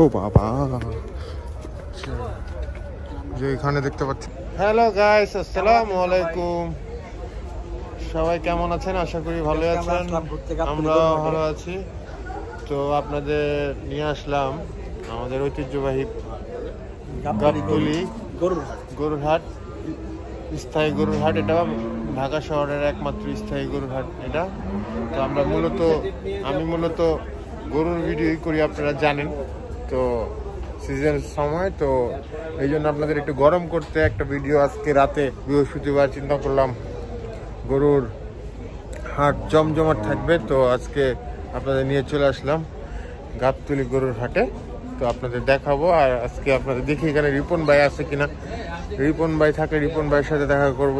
ও বাবা, যে এখানে দেখতে পাচ্ছি। হ্যালো গাইস, আসসালামু আলাইকুম। সবাই কেমন আছেন? আশা করি ভালো আছেন। আমরা ভালো আছি। তো আপনাদের নিয়ে আসলাম আমাদের ঐতিহ্যবাহী গাবতলী গরুর হাট, স্থায়ী গরুর হাট। এটা ঢাকা শহরের একমাত্র স্থায়ী গরুর হাট এটা। তো আমি মূলত গরুর ভিডিওই করি, আপনারা জানেন। তো সিজন সময়, তো এই জন্য আপনাদের একটু গরম করতে একটা ভিডিও আজকে রাতে বৃহস্পতিবার চিন্তা করলাম গরুর হাট জমজমাট থাকবে। তো আজকে আপনাদের নিয়ে চলে আসলাম গাবতলী গরুর হাটে। তো আপনাদের দেখাবো, আর আজকে আপনাদের দেখি এখানে রিপন ভাই আছে কিনা। রিপন ভাই থাকলে রিপন ভাইয়ের সাথে দেখা করব,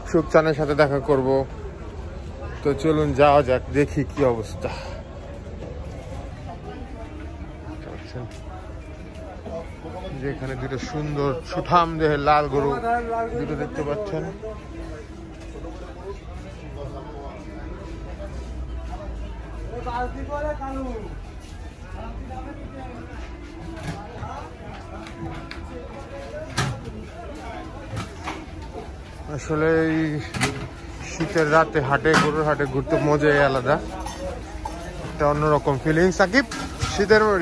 সুখচানের সাথে দেখা করব। তো চলুন যাওয়া যাক, দেখি কি অবস্থা। যেখানে দুটো সুন্দর সুঠাম দেহের লাল গরু দুটো দেখতে পাচ্ছেন। আসলে এই শীতের রাতে গরুর হাটে ঘুরতে মজাই আলাদা, একটা অন্যরকম ফিলিং। সাকিব,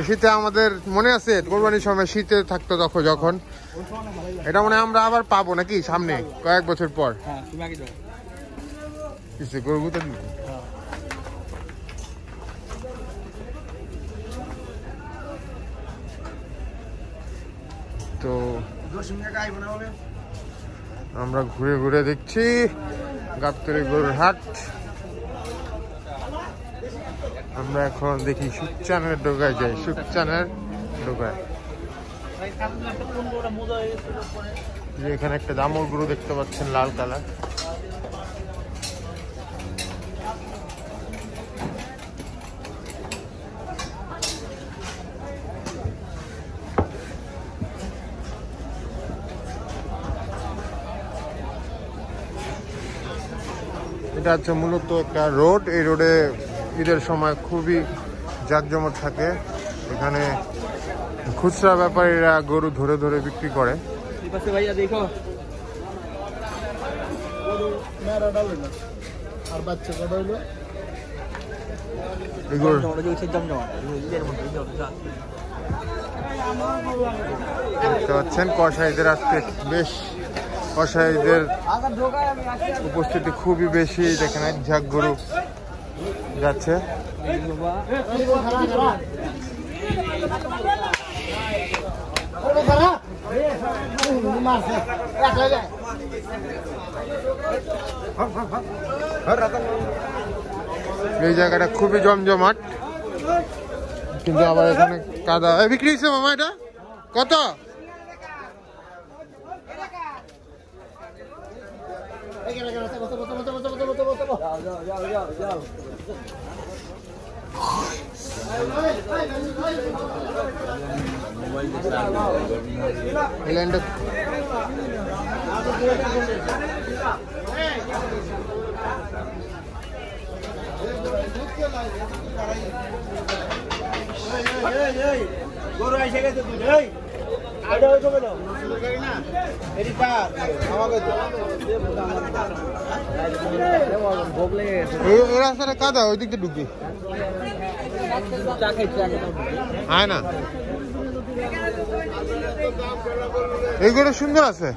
শীতে আমাদের মনে আছে কোরবানির সময় শীতে থাকতো তখন, যখন এটা মনে আমরা আবার পাবো নাকি সামনে কয়েক বছর পর। তো আমরা ঘুরে ঘুরে দেখছি গাবতলী গরুর হাট। আমরা এখন দেখি সুখচানের ডোগায় যাই, সুখচানের ডোগায়। এখানে একটা দামর গরু দেখতে পাচ্ছেন, লাল কালার। এটা হচ্ছে মূলত একটা রোড। এই রোডে ঈদের সময় খুবই জাঁকজমক থাকে। এখানে খুচরা ব্যাপারীরা গরু ধরে ধরে বিক্রি করে। দেখতে পাচ্ছেন কসাইদের আজকে বেশ, কসাইদের উপস্থিতি খুবই বেশি। দেখেন এক ঝাঁক গরু যাচ্ছে। এই জায়গাটা খুবই জমজমাট, কিন্তু আবার এখানে কাদা। বিক্রি হয়েছে মামা, এটা কত? গরু এসে গেছে তুই কাদা ওই দিক দিয়ে ঢুকি হয় না। এইগুলো সুন্দর আছে।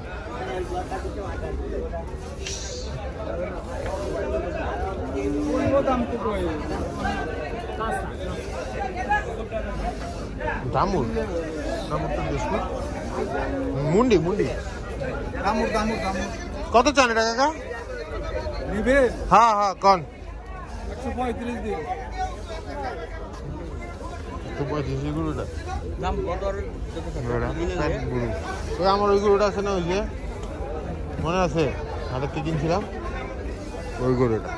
দামুর মুন্ডি কত চান এটা কাকা? হ্যাঁ হ্যাঁ কন 135 দিন। 135 গরুটা দাম কত? ওই আমার ওই গরুটা আছে না, ওই যে মনে আছে হাটের থেকে কিনছিলাম ওই গরুটা।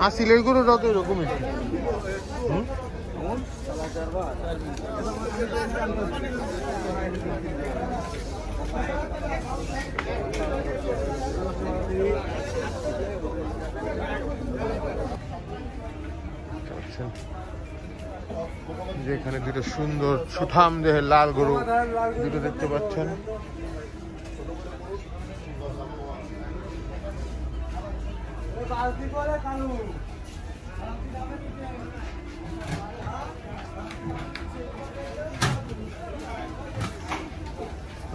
আর সিলের গরুটা তো এরকমই। যেখানে দুটো সুন্দর সুঠাম দেহের লাল গরু দুটো দেখতে পাচ্ছেন।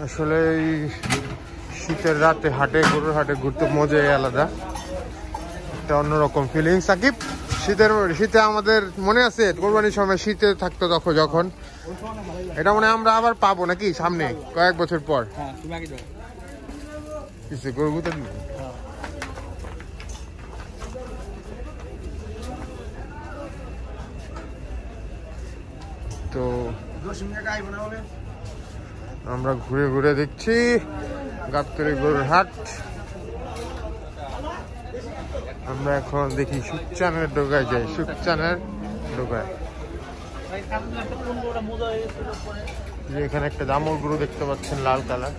আসলে এই শীতের রাতে হাটে গরুর হাটে ঘুরতে মজাই আলাদা, একটা অন্যরকম ফিলিং। সাকিব, শীতে আমাদের মনে আছে কোরবানির সময় শীতে থাকতো তখন, যখন এটা মনে আমরা আবার পাবো নাকি সামনে কয়েক বছর পর। গরু তো আমরা ঘুরে ঘুরে দেখছি গাবতলী গরুর হাট। আমরা এখন দেখি সুকচানের ডোগায় যাই, সুকচানের ডোগায়। এখানে একটা দামুর গরু দেখতে পাচ্ছেন, লাল কালার।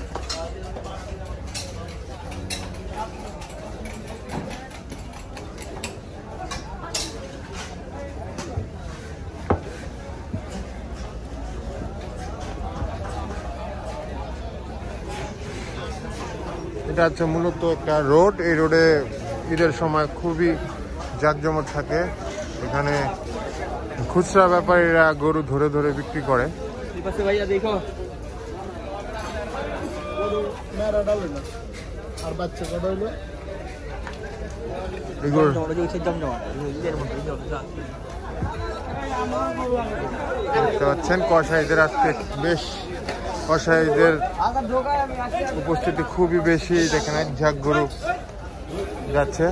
এটা হচ্ছে মূলত একটা রোড। এই রোডে ঈদের সময় খুবই জাঁকজমক থাকে। এখানে খুচরা ব্যাপারীরা গরু ধরে ধরে বিক্রি করে। দেখতে পাচ্ছেন কসাইদের আজকে বেশ, কসাইদের উপস্থিতি খুবই বেশি। দেখেন এক ঝাঁক গরু যাচ্ছে।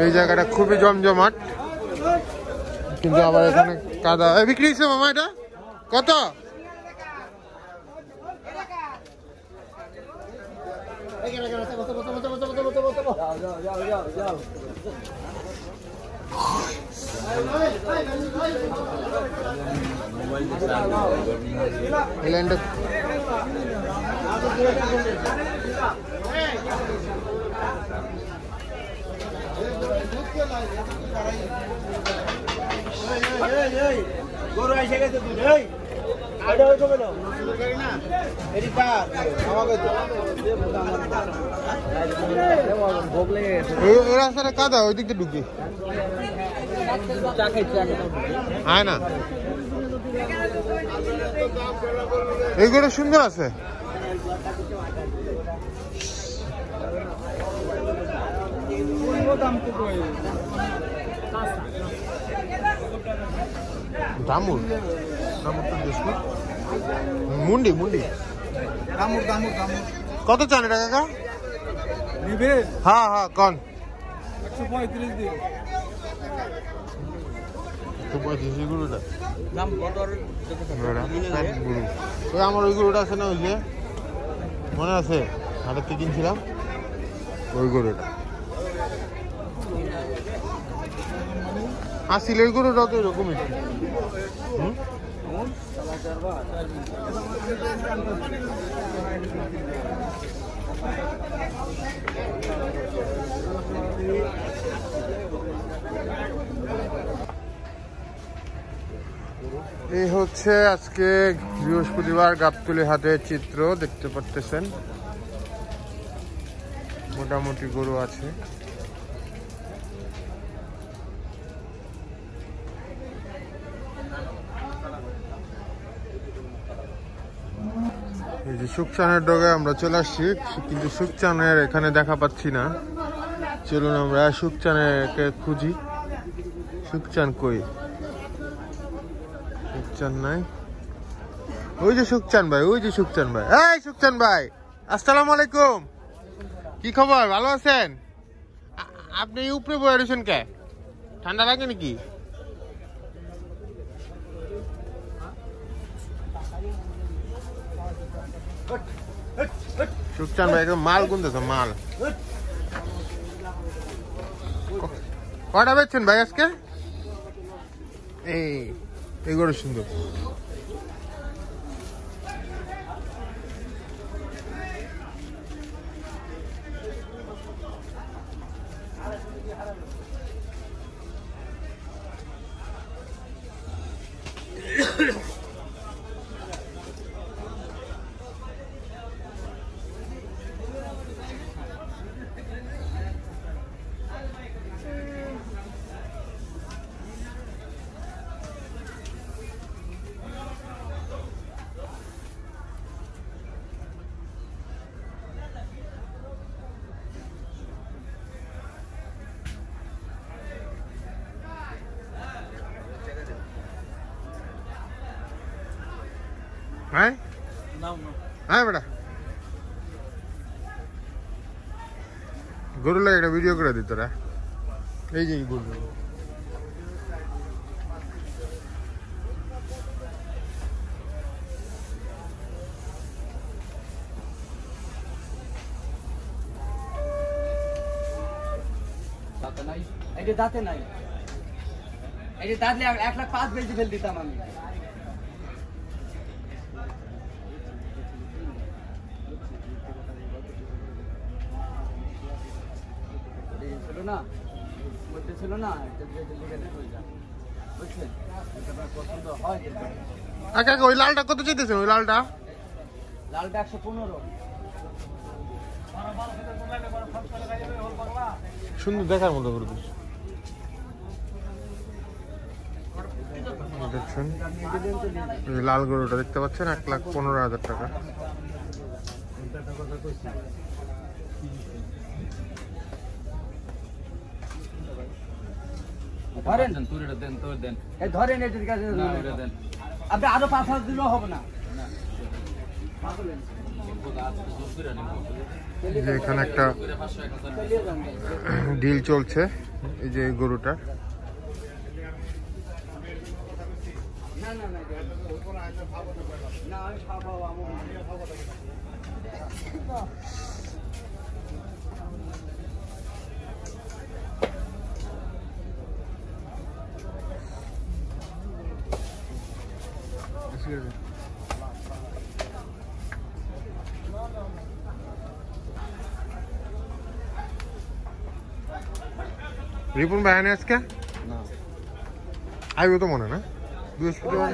এই জায়গাটা খুবই জমজমাট, কিন্তু আবার এখানে কাদা। বিক্রি হচ্ছে মামা, এটা কত? গরু এসে গেছে দুধ। রাস্তাটা কাদা, ওই দিক দিয়ে ঢুকি হয় না। এইগুলো সুন্দর আছে। দামুর মুন্ডি মুন্ডি কত চান এটা কাকা? হ্যাঁ হ্যাঁ কন 135 দিন। 135 গরুটা ওই আমার ওই গরুটা আছে না, ওই যে মনে আছে হাটের থেকে কিনছিলাম ওই গরুটা। আর সিলের গরুটাও তো এরকমই। এই হচ্ছে আজকে বৃহস্পতিবার গাবতলী হাটের চিত্র দেখতে পাচ্ছেন। মোটামুটি গরু আছে। এই যে সুকচানের ডোগায় আমরা চলে আসছি, কিন্তু সুকচানের এখানে দেখা পাচ্ছি না। চলুন আমরা সুকচানেরকে খুঁজি। সুকচান কই? সুকচান নাই। ওই যে সুকচান ভাই, ওই যে সুকচান ভাই। এই সুকচান ভাই, আসসালামু আলাইকুম। কি খবর, ভালো আছেন? আপনি উপরে বয়ে রয়েছেন কে? ঠান্ডা লাগে নাকি? সুকচান ভাই একদম মাল গুনতেছে, মাল। কটা বেচছেন ভাই আজকে? এই গরু সুন্দর। হ্যাঁ হ্যাঁ বেটা গরু লাগে একটা ভিডিও করে দিত তোরা এই যে গরু দাঁতে নাই এই যে দাঁতলে 1,05,000 বেশি ফেল দিতাম আমি ছিল না মধ্যে ছিল না বুঝছেন পছন্দ হয় আচ্ছা ওই লালটা কত চাইতেছে ওই লালটা লালটা 115 সুন্দর দেখার মতো করে দিস দেখছেন এই লাল গরুটা দেখতে পাচ্ছেন 1,15,000 টাকা ধরেন এই ধরেন এটার কাছে আপনি আরো 5,000 দিলেও হবে না যে এখানে একটা ডিল চলছে এই যে গরুটা না না না না আমি খাবো রিপুন ভাই আনে আজকে আইব তো মনে না বৃহস্পতিবার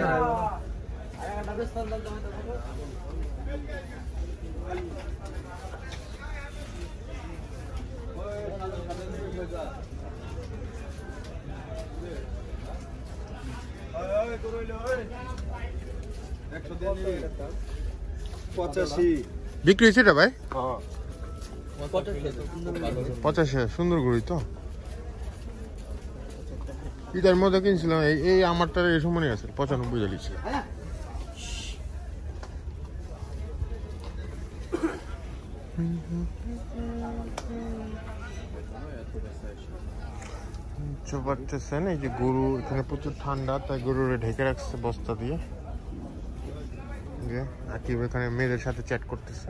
বিক্রি হয়েছে ভাই 85 সুন্দর গরু তো ইটার মধ্যে কিনছিলাম এই আমারটার এই সময় আছে 95 জালিছে চোপাচ্ছেন এই যে গরু এখানে প্রচুর ঠান্ডা তাই গরুরে ঢেকে রাখছে বস্তা দিয়ে আকিব এখানে মেয়েদের সাথে চ্যাট করতেছে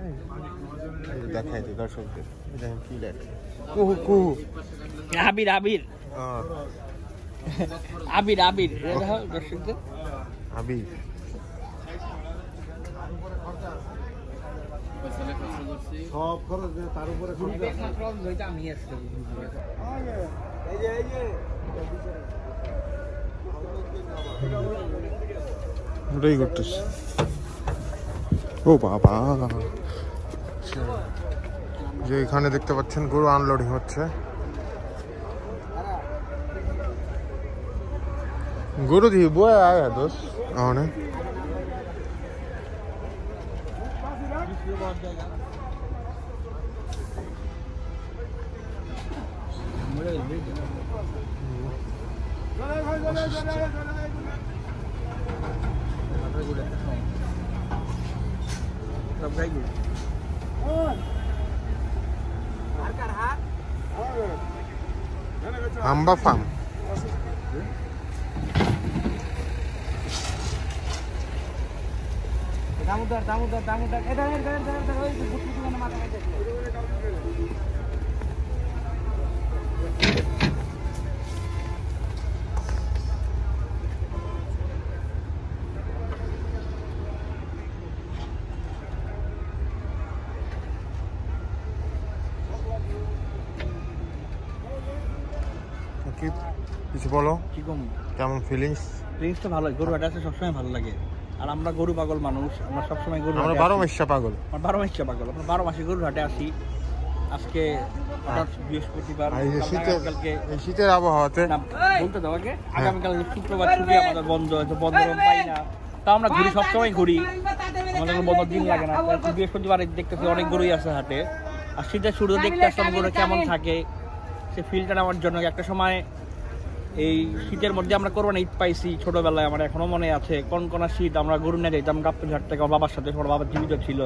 দেখাই দিই দর্শকদের দেখেন কি লেখে কুহু কুহু আবির আবির আবির আবির দর্শকদের আবির সব খরচ তার উপরে আমি আসছি ওটাই করতেছে ও বাবা যে এখানে দেখতে পাচ্ছেন গরু আনলোডিং হচ্ছে গরু দিয়ে বয়ে আয়া দোষ অনেক হাম্বা ফার্ম দামোদর দামোদর দামোদর এটা ওই বুটু দোকানে মাথা খাইতে কিছু বলো কি কম কেমন ফিলিংস জিনিসটা ভালো, গরু হাটে আসলে সবসময় ভালো লাগে। আর আমরা গরু পাগল মানুষ, আমরা সবসময় গরু আমরা 12 মাসা পাগল। আমরা 12 মাসা পাগল, আমরা 12 মাসে গরু হাটে আসি। আজকে হঠাৎ বৃহস্পতিবার, কালকে এই শীতের আবহাওয়াতে বলতে দাও আগে, আগামীকাল শুক্রবার ছুটি, আমাদের বন্ধ আছে, বন্ধ পাই না। তা আমরা ঘুরি, সবসময় ঘুরি, আমাদের বন্ধ দিন লাগে না। বৃহস্পতিবার দেখতেছি অনেক গরুই আছে হাটে। আর শীতের শুরুতে দেখতে আসলাম গরু কেমন থাকে, সে ফিলটা নেওয়ার জন্য। একটা সময় এই শীতের মধ্যে আমরা কোরবানি ঈদ পাইছি ছোটবেলায়, আমার এখনো মনে আছে। কনকনা শীত, আমরা গরু নিয়ে যাইতাম গাবতলী হাট থেকে, বাবার সাথে, আমার বাবার জীবিত ছিল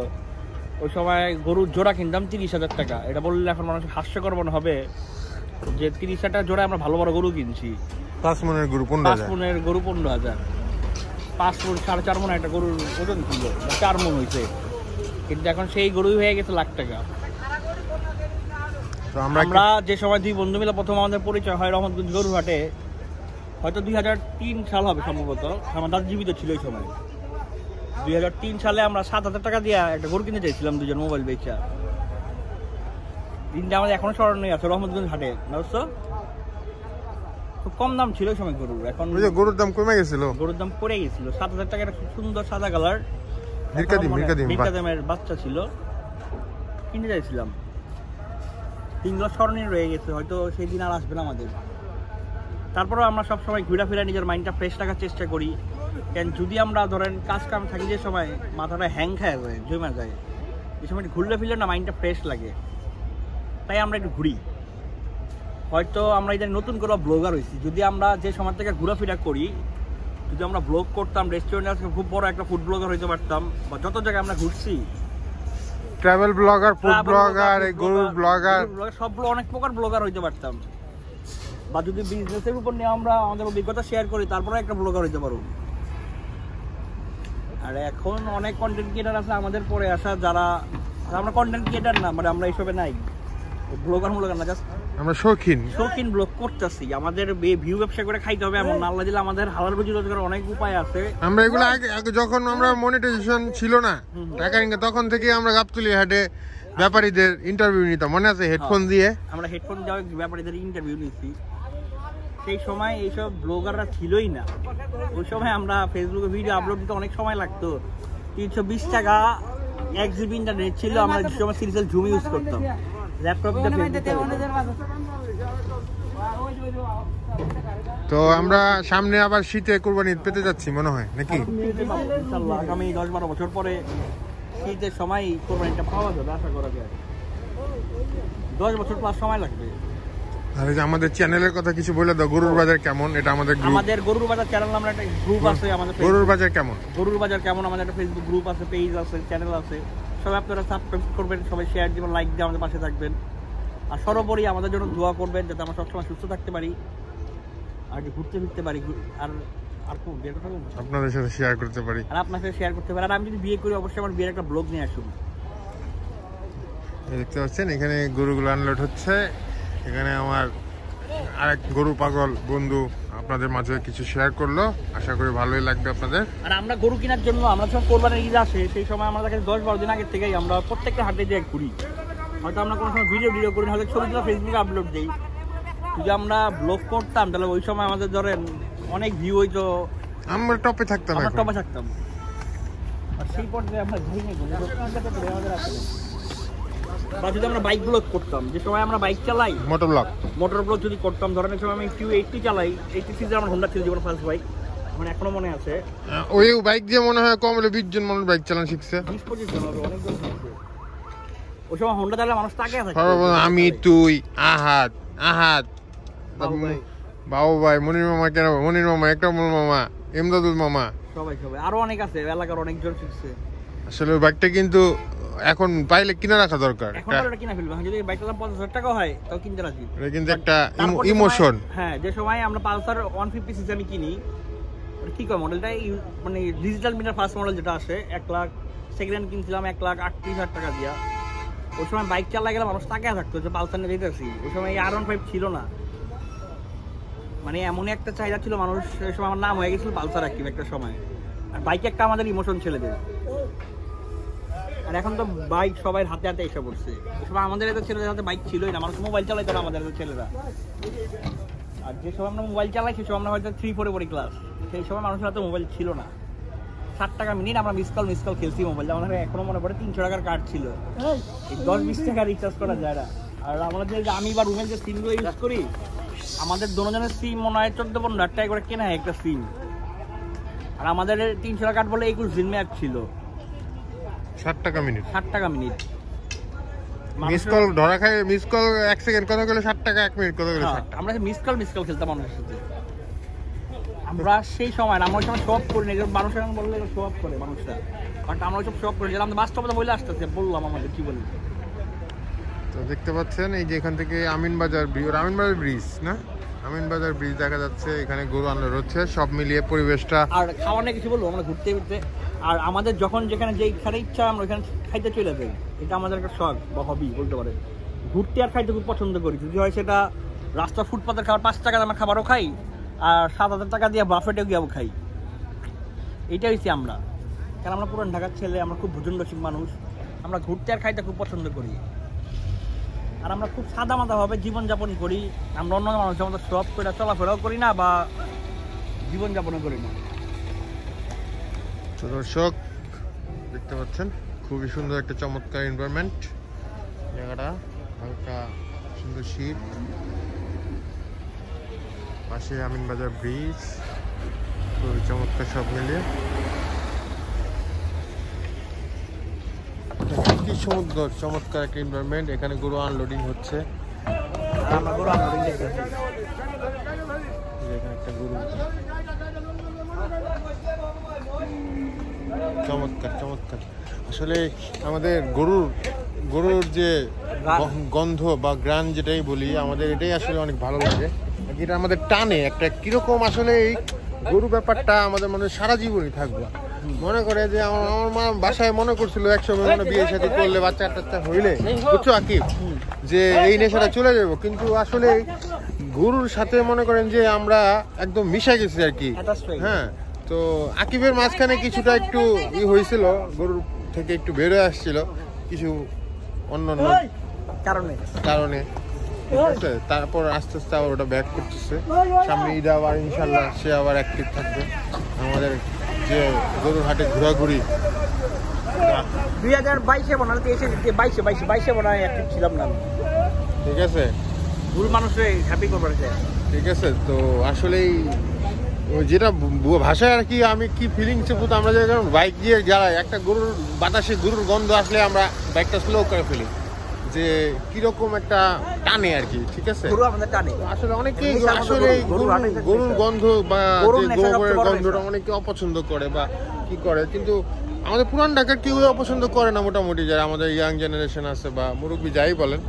ওই সময়। গরুর জোড়া কিনতাম 30,000 টাকা। এটা বললে এখন মানুষ হাস্যকর মনে হবে যে 30,000 টাকা জোড়া আমরা ভালো বড় গরু কিনছি। 5 মনের গরু 15,000, 5 মনের গরু 15,000, 5 মন 4.5 মন একটা গরুর ওজন ছিল, 4 মন হয়েছে। কিন্তু এখন সেই গরুই হয়ে গেছে লাখ টাকা। তো আমরা যে সময় 2 বন্ধু মিলে প্রথম আমাদের পরিচয় হয় রহমতগঞ্জ গরু হাটে, হয়তো 2003 সাল হবে সম্ভবত, আমার দাদা জীবিত ছিল ওই সময়। 2003 সালে আমরা 7,000 টাকা দিয়ে একটা গরু কিনে চাইছিলাম, দুজন মোবাইল বেচা। দিনটা আমাদের এখনো স্মরণীয় আছে, রহমতগঞ্জ হাটে, বুঝছো? খুব কম দাম ছিল ওই সময় গরুর। এখন গরুর দাম কমে গেছিল, গরুর দাম পড়ে গেছিল। 7,000 টাকা একটা সুন্দর সাদা কালার মিরকাদিমের বাচ্চা ছিল, কিনে চাইছিলাম। দিনগুলো স্মরণীয় রয়ে গেছে, হয়তো সেই দিন আর আসবে না আমাদের। তারপরেও আমরা সবসময় ঘোরাফেরা নিজের মাইন্ডটা ফ্রেশ রাখার চেষ্টা করি। কেন যদি আমরা ধরেন কাজ কাম থাকি, যে সময় মাথাটা হ্যাং খায় যায়, জমে যায়, যে সময় ঘুরলে ফিরলে না মাইন্ডটা ফ্রেশ লাগে, তাই আমরা একটু ঘুরি। হয়তো আমরা এদের নতুন করে ব্লগার হয়েছি। যদি আমরা যে সময় থেকে ঘোরাফেরা করি, যদি আমরা ব্লগ করতাম, রেস্টুরেন্টে আজকে খুব বড় একটা ফুড ব্লগার হইতে পারতাম। বা যত জায়গায় আমরা ঘুরছি, ট্রাভেল ব্লগার, ফুড ব্লগার, গরু ব্লগার, সবগুলো অনেক প্রকার ব্লগার হইতে পারতাম। বা যদি বিজনেসের উপর নিয়ে আমরা আমাদের অভিজ্ঞতা শেয়ার করি, তারপরে একটা ব্লগার হইতে পারবো। আর এখন অনেক কন্টেন্ট ক্রিয়েটার আছে আমাদের পরে আসা, যারা আমরা কন্টেন্ট ক্রিয়েটার না, মানে আমরা এইসবে নাই, ব্লগার না, জাস্ট আমরা শৌখিন ব্লগ করতেছি। আমাদের ভিউ ব্যবসা করে খাইতে হবে এমন না, আল্লাহ দিলে আমাদের হালাল রুজি রোজগারের অনেক উপায় আছে। আমরা এগুলো আগে যখন আমরা মনিটাইজেশন ছিল না টাকা ইনকাম, তখন থেকে আমরা গাবতলী হাটে ব্যাপারীদের ইন্টারভিউ নিতাম, মনে আছে? হেডফোন দিয়ে আমরা হেডফোন দিয়ে ব্যাপারীদের ইন্টারভিউ নিচ্ছি। সেই সময় এইসব ব্লগাররা ছিলই না। ওই সময় আমরা ফেসবুকে ভিডিও আপলোড দিতে অনেক সময় লাগতো। 320 টাকা 1 GB ইন্টারনেট ছিল, আমরা যে সময় সিরিয়াল জুম ইউজ করতাম, ল্যাপটপ দিয়ে। তো আমরা সামনে আবার শীতে কুরবানি পেতে যাচ্ছি মনে হয়, নাকি? ইনশাআল্লাহ আগামী 10-12 বছর পরে শীতের সময় কুরবানিটা পাওয়া যাবে, আশা করা যায়। 10 বছর প্লাস সময় লাগবে। আর আমাদের চ্যানেলের কথা কিছু বলে দাও। গরুর বাজার কেমন? এটা আমাদের গরুর বাজার চ্যানেল, আমরা একটা গ্রুপ আছে আমাদের। গরুর বাজার কেমন আমাদের একটা ফেসবুক গ্রুপ আছে, পেজ আছে, চ্যানেল আছে। সবাই আপনারা সাবস্ক্রাইব করবেন, সবাই শেয়ার দিবেন, লাইক দিয়ে আমাদের পাশে থাকবেন। আর সর্বোপরি আমাদের জন্য দোয়া করবেন, যাতে আমরা সবসময় সুস্থ থাকতে পারি আর ঘুরতে ফিরতে পারি, আর আপনাদের সাথে শেয়ার করতে পারি, আর আপনার সাথে শেয়ার করতে পারি। আর আমি যদি বিয়ে করি, অবশ্যই আমার বিয়ের একটা ব্লগ নিয়ে আসুন। দেখতে পাচ্ছেন এখানে গরুগুলো আনলোড হচ্ছে। এখানে আমার আরেক গরু পাগল বন্ধু আপনাদের মাঝে কিছু শেয়ার করলো, আশা করি ভালোই লাগবে আপনাদের। আর আমরা গরু কেনার জন্য, আমরা যখন কোরবানির ঈদ আসে, সেই সময় আমাদের কাছে 10-12 দিন আগে থেকেই আমরা প্রত্যেকটা হাটে দিয়ে ঘুরি। হয়তো আমরা কোনো সময় ভিডিও করি, হয়তো ছবিগুলো ফেসবুকে আপলোড দিই। যদি আমরা ব্লগ করতাম, তাহলে ওই সময় আমাদের ধরেন অনেক ভিউ হইতো, আমরা টপে থাকতাম। আর সেই পর্যায়ে আমরা বা যদি আমরা বাইক ব্লগ করতাম, যে সময় আমরা বাইক চালাই, মোটর ব্লগ যদি করতাম, ধরেন এই সময় আমি Q80 চালাই, 80 সিসি আমার হোন্ডা ছিল জীবন ফার্স্ট বাইক, মানে এখনো মনে আছে। ওই বাইক দিয়ে মনে হয় কম হলে 20 জন মানুষ বাইক চালানো শিখছে, 20-25 জন হবে, অনেকজন শিখছে। ওই সময় হোন্ডা চালালে মানুষ তাকিয়ে থাকে, আমি, তুই, আহাত, বাবু ভাই, মনির মামা, কেন মনির মামা, একটা মামা, এমদাদুল মামা, সবাই আরো অনেক আছে, এলাকার অনেকজন শিখছে। আসলে বাইকটা কিন্তু এখন পাইলে কিনে রাখা দরকার। এখন এটা কিনে ফেলবে, যদি বাইকটার দাম 50,000 টাকা হয় তাও কিনতে রাখি। এটা কিন্তু একটা ইমোশন। হ্যাঁ, যে সময় আমরা পালসার 150 সিসি আমি কিনি, কি কয় মডেলটা, মানে ডিজিটাল মিটার ফার্স্ট মডেল যেটা আসে, 1 লাখ, সেকেন্ড হ্যান্ড কিনছিলাম 1,38,000 টাকা দিয়া। ওই সময় বাইক চালা গেলে মানুষ তাকিয়ে থাকতো যে পালসার নিয়ে যেতেছি। ওই সময় এই R15 ছিল না, মানে এমনই একটা চাহিদা ছিল মানুষ। ওই সময় আমার নাম হয়ে গেছিল পালসার অ্যাক্টিভ একটা সময়। আর বাইক একটা আমাদের ইমোশন ছেলেদের। আর এখন তো বাইক সবাই হাতে হাতে এসে পড়ছে। ওই সময় আমাদের এত ছেলেদের হাতে বাইক ছিলই না, মানুষ মোবাইল চালাইতো না আমাদের ছেলেরা। আর যে সময় আমরা মোবাইল চালাই সেই সময় আমরা হয়তো 3-4 পড়ি ক্লাস, সেই সময় মানুষের হাতে মোবাইল ছিল না। 60 টাকা মিনিট আমরা মিস কল খেলছি মোবাইল। আমাদের এখনো মনে পড়ে 300 টাকার কার্ড ছিল, 10-20 টাকা রিচার্জ করা যায় না। আর আমাদের যে আমি বা রুমের যে সিমগুলো ইউজ করি, আমাদের দুজনের সিম মনে হয় 14-15 টাকা করে কেনা হয় একটা সিম। আর আমাদের 300 টাকা কার্ড বলে 21 দিন মেয়াদ ছিল। 60 টাকা মিনিট, 60 টাকা মিনিট। মিস কল ধরা খায়, মিস কল 1 সেকেন্ড কত গেলে 60 টাকা, 1 মিনিট কত গেলে 60 টাকা। আমরা মিস কল খেলতাম মানুষের সাথে। আমরা সেই সময় আমরা ওই সময় শো আপ করি না, মানুষের বললে শো আপ করে মানুষরা, বাট আমরা ওইসব শো আপ করি। আমরা বাস্তবতা বলে আসতেছে, বললাম আমাদের কি বলি। তো দেখতে পাচ্ছেন এই যে এখান থেকে আমিনবাজার ব্রিজ না, আমিনবাজার ব্রিজ দেখা যাচ্ছে। এখানে গরু আনলোড হচ্ছে, সব মিলিয়ে পরিবেশটা। আর খাওয়া নিয়ে কিছু বলবো, আমরা ঘুরতে ঘুরতে আর আমাদের যখন যেখানে যেখানে ইচ্ছা আমরা ওইখানে খাইতে চলে যাই। এটা আমাদের একটা শখ বা হবি বলতে পারে। ঘুরতে আর খাইতে খুব পছন্দ করি, যদি হয় সেটা রাস্তা ফুটপাতের খাবার, 5 টাকা দামের খাবারও খাই, আর 7,000 টাকা দিয়ে বাফেটেও গিয়েও খাই। এইটা হচ্ছে আমরা, কারণ আমরা পুরান ঢাকার ছেলে, আমরা খুব ভোজন রসিক মানুষ। আমরা ঘুরতে আর খাইতে খুব পছন্দ করি, আর আমরা খুব সাদামাদাভাবে জীবনযাপন করি। আমরা অন্য মানুষের মতো সব করে চলাফেরাও করি না বা জীবনযাপনও করি না। তো দর্শক দেখতে পাচ্ছেন খুবই সুন্দর একটা চমৎকার এনভায়রনমেন্ট, জায়গাটা হালকা সুন্দর শীত, পাশে আমিনবাজার ব্রিজ, খুবই চমৎকার সব মিলিয়ে। কি সুন্দর চমৎকার একটা এনভায়রনমেন্ট। এখানে গরু আনলোডিং হচ্ছে, আমরা গরু আনলোডিং দেখতেছি। এখানে একটা গরু, চমৎকার চমৎকার। আসলে আমাদের গরুর যে গন্ধ বা গ্রান যেটাই বলি, আমাদের এটাই আসলে অনেক ভালো লাগে। এটা আমাদের টানে একটা কিরকম, আসলে এই গরু ব্যাপারটা আমাদের মনে সারা জীবনই থাকবে। মনে করে যে আমার মা বাসায় মনে করছিল একসময় মনে বিয়ে সাথে করলে বাচ্চা টাচ্চা হইলে, বুঝছো আকিব, যে এই নেশাটা চলে যাবো, কিন্তু আসলে গরুর সাথে মনে করেন যে আমরা একদম মিশে গেছি আর কি। হ্যাঁ, তো আকিবের মাঝখানে কিছুটা একটু হয়েছিল, গরুর থেকে একটু বেরোয় আসছিল কিছু অন্য কারণে, ঠিক আছে। তারপর আস্তে আস্তে আবার ওটা ব্যাক করতেছে। সামনে ঈদ আবার ইনশাল্লাহ সে আবার অ্যাক্টিভ থাকবে। আমাদের যে গরুর হাটে ঘোরাঘুরি 2022-এ বানালে 22-এ বানায় অ্যাক্টিভ ছিলাম না, ঠিক আছে। ভুল মানুষের হ্যাপি করবার চাই, ঠিক আছে। তো আসলেই যেটা ভাষায় আর কি, আমি কি ফিলিংসে বুঝতে, আমরা যে বাইক দিয়ে জ্বালাই, একটা গরুর বাতাসে গরুর গন্ধ আসলে আমরা বাইকটা স্লো করে ফেলি, যে কিরকম একটা টানে আর কি, ঠিক আছে। আসলে অনেকেই আসলে গরুর গন্ধ বা গোবরের গন্ধটা অনেকে অপছন্দ করে বা কি করে, কিন্তু আমাদের পুরান ঢাকার কেউ অপছন্দ করে না মোটামুটি, যারা আমাদের ইয়াং জেনারেশন আছে বা মুরব্বী যাই বলেন।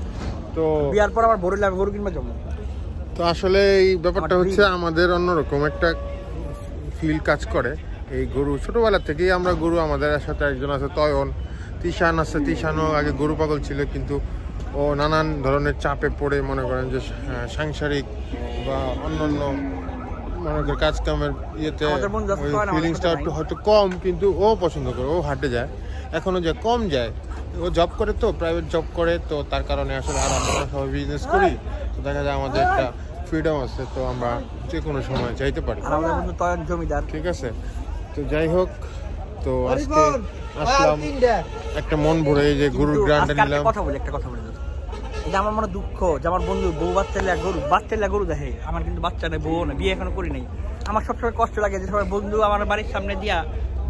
তো বিয়ার পর আবার গরু কিনবা জন্য, তো আসলে এই ব্যাপারটা হচ্ছে আমাদের অন্যরকম একটা ফিল কাজ করে। এই গরু ছোটবেলা থেকেই আমরা গরু, আমাদের সাথে একজন আছে তয়ন, তিশান আছে, তিশানও আগে গরু পাগল ছিল, কিন্তু ও নানান ধরনের চাপে পড়ে মনে করেন যে সাংসারিক বা অন্যান্য মনে করেন কাজকামের ইয়েতে ফিলিংসটা একটু হয়তো কম, কিন্তু ও পছন্দ করে, ও হাটে যায়, এখনো যে কম যায়, ও জব করে, তো প্রাইভেট জব করে, তো তার কারণে আসলে আর আমরা সবাই বিজনেস করি, তো দেখা যায় আমাদের একটা ফ্রিডম আছে, তো আমরা যে কোনো সময় যাইতে পারি, জমিদার, ঠিক আছে। তো যাই হোক, তো আজকে আসলাম একটা মন ভরে এই যে গরুর গ্রান্ডটা নিলাম। একটা কথা বলি, এটা আমার মনে দুঃখ যে আমার বন্ধু বউ বাচ্চা গরু দেখে, আমার কিন্তু বাচ্চা নেই, বউ না, বিয়ে এখনো করি নাই। আমার সবসময় কষ্ট লাগে যে সবাই বন্ধু আমার বাড়ির সামনে দিয়া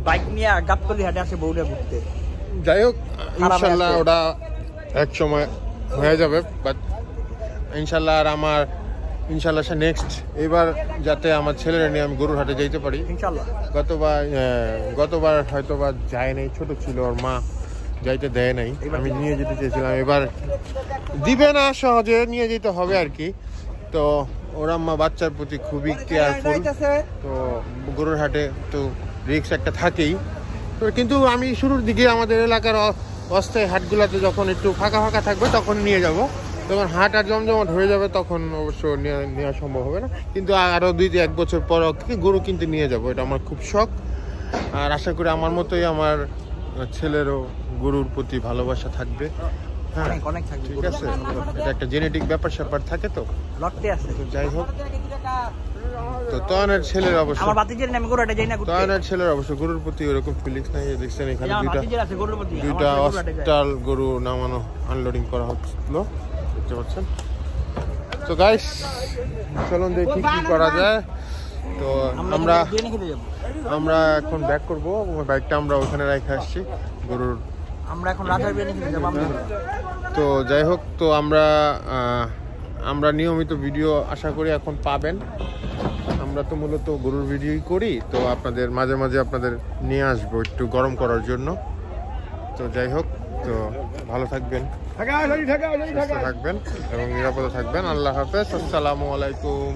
বাইক নিয়ে গাবতলি হাটে আসে বউরা ঘুরতে। যাই হোক, ইনশাল্লাহ ওটা এক সময় হয়ে যাবে, বাট ইনশাল্লাহ আর আমার ইনশাল্লাহ সে নেক্সট এবার যাতে আমার ছেলেরা নিয়ে আমি গরুর হাটে যাইতে পারি ইনশাল্লাহ। গতবার হয়তো বা যায় নাই, ছোট ছিল, ওর মা যাইতে দেয় নাই, আমি নিয়ে যেতে চেয়েছিলাম, এবার দিবে না, সহজে নিয়ে যেতে হবে আর কি। তো ওর আম্মা বাচ্চার প্রতি খুবই কেয়ারফুল, তো গরুর হাটে তো রিস্ক একটা থাকেই। তো কিন্তু আমি শুরুর দিকে আমাদের এলাকার অস্থায়ী হাটগুলোতে যখন একটু ফাঁকা ফাঁকা থাকবে তখন নিয়ে যাব, যখন হাট আর জমজমাট হয়ে যাবে তখন অবশ্য নেওয়া সম্ভব হবে না, কিন্তু আরও 2-1 বছর পর গরু কিনতে নিয়ে যাব, এটা আমার খুব শখ। আর আশা করি আমার মতোই আমার ছেলেরও গরুর প্রতি ভালোবাসা থাকবে, হ্যাঁ অনেক অনেক থাকবে ঠিক আছে, এটা একটা জেনেটিক ব্যাপার স্যাপার থাকে তো। লটতে আছে। তো যাই হোক, তো তয়নের ছেলের অবশ্য আমার বাতিজের নামে গরুটা যাই না ঘুরতে। তয়নের ছেলের অবশ্য গরুর প্রতি ওরকম ফিলিংস নাই। দেখছেন এখানে আমার বাতিজের আছে গরুর প্রতি। দুইটা অস্টাল গরু নামানো আনলোডিং করা হচ্ছিল, দেখতে পাচ্ছেন। তো গাইস চলুন দেখি কি করা যায়। তো আমরা এখন ব্যাক করবো, বাইকটা আমরা ওখানে রেখে আসছি গরুর। আমরা এখন রাজার বিরিয়ানি খেতে যাবো। তো যাই হোক, তো আমরা নিয়মিত ভিডিও আশা করি এখন পাবেন। আমরা তো মূলত গরুর ভিডিওই করি, তো আপনাদের মাঝে মাঝে আপনাদের নিয়ে আসবো একটু গরম করার জন্য। তো যাই হোক, তো ভালো থাকবেন, সুস্থ থাকবেন এবং নিরাপদে থাকবেন। আল্লাহ হাফেজ, আসসালামু আলাইকুম।